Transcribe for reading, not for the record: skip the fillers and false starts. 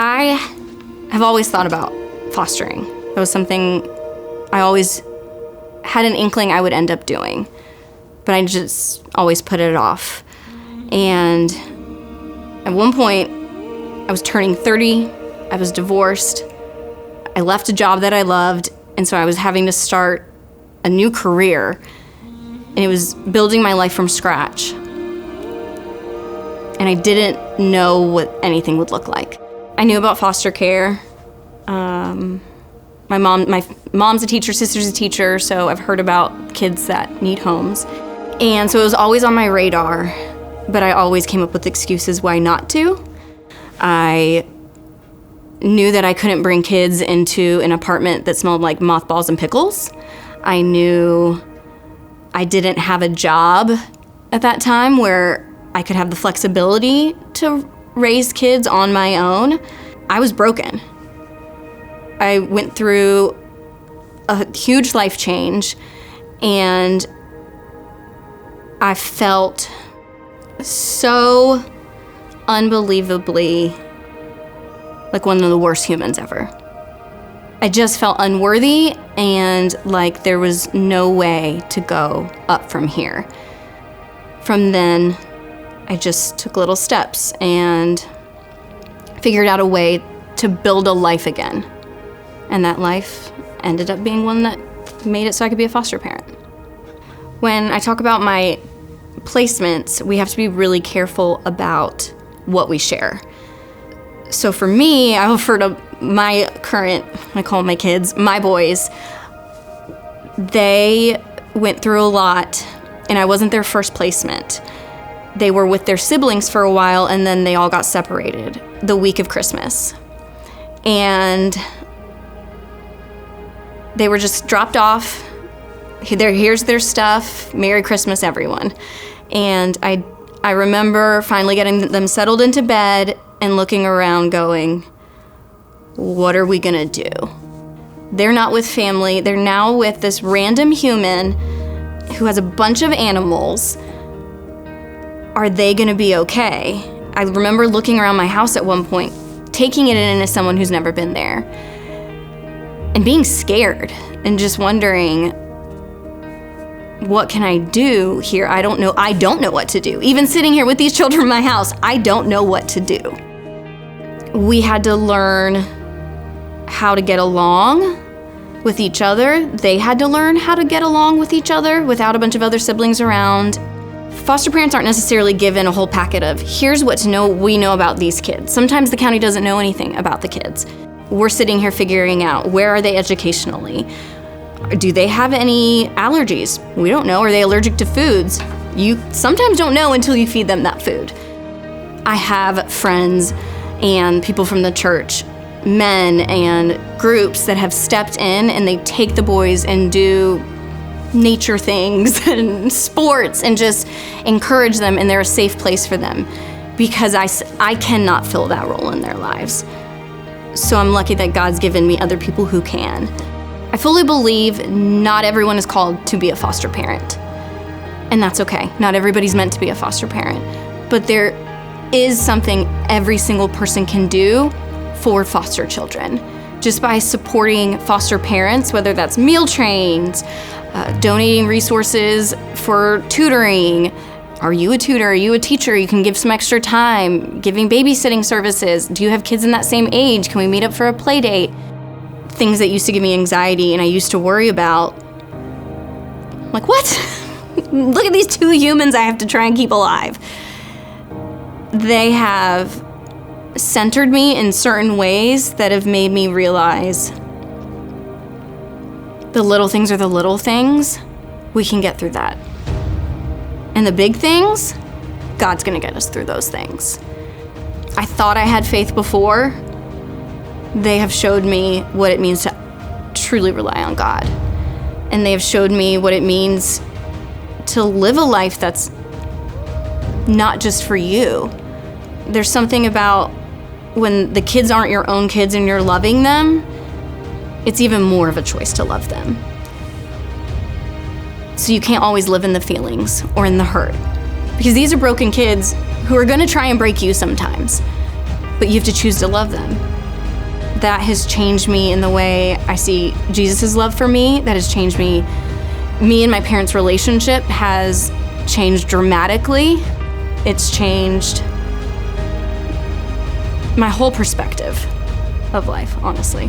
I have always thought about fostering. It was something I always had an inkling I would end up doing, but I just always put it off. And at one point, I was turning 30, I was divorced, I left a job that I loved, and so I was having to start a new career, and it was building my life from scratch. And I didn't know what anything would look like. I knew about foster care. My mom's a teacher, sister's a teacher, so I've heard about kids that need homes. And so it was always on my radar, but I always came up with excuses why not to. I knew that I couldn't bring kids into an apartment that smelled like mothballs and pickles. I knew I didn't have a job at that time where I could have the flexibility to raise kids on my own. I was broken. I went through a huge life change, and I felt so unbelievably like one of the worst humans ever. I just felt unworthy and like there was no way to go up from here. From then, I just took little steps and figured out a way to build a life again. And that life ended up being one that made it so I could be a foster parent. When I talk about my placements, we have to be really careful about what we share. So for me, I refer to my current, I call my kids, my boys. They went through a lot, and I wasn't their first placement. They were with their siblings for a while, and then they all got separated the week of Christmas. And they were just dropped off. Here's their stuff. Merry Christmas, everyone. And I remember finally getting them settled into bed and looking around going, what are we gonna do? They're not with family. They're now with this random human who has a bunch of animals. Are they gonna be okay? I remember looking around my house at one point, taking it in as someone who's never been there, and being scared and just wondering, what can I do here? I don't know what to do. Even sitting here with these children in my house, I don't know what to do. We had to learn how to get along with each other. They had to learn how to get along with each other without a bunch of other siblings around. Foster parents aren't necessarily given a whole packet of, here's what we know about these kids. Sometimes the county doesn't know anything about the kids. We're sitting here figuring out, where are they educationally? Do they have any allergies? We don't know. Are they allergic to foods? You sometimes don't know until you feed them that food. I have friends and people from the church, men and groups that have stepped in, and they take the boys and do nature things and sports and just encourage them, and they're a safe place for them, because I cannot fill that role in their lives. So I'm lucky that God's given me other people who can. I fully believe not everyone is called to be a foster parent, and that's okay. Not everybody's meant to be a foster parent, but there is something every single person can do for foster children. Just by supporting foster parents, whether that's meal trains, donating resources for tutoring. Are you a tutor? Are you a teacher? You can give some extra time, giving babysitting services. Do you have kids in that same age? Can we meet up for a play date? Things that used to give me anxiety and I used to worry about. Like, what? Look at these two humans I have to try and keep alive. They have centered me in certain ways that have made me realize the little things are the little things. We can get through that. And the big things, God's gonna get us through those things. I thought I had faith before. They have showed me what it means to truly rely on God. And they have showed me what it means to live a life that's not just for you. There's something about when the kids aren't your own kids and you're loving them, it's even more of a choice to love them. So you can't always live in the feelings or in the hurt, because these are broken kids who are gonna try and break you sometimes. but you have to choose to love them. That has changed me in the way I see Jesus' love for me. That has changed me. Me and my parents' relationship has changed dramatically. It's changed my whole perspective of life, honestly.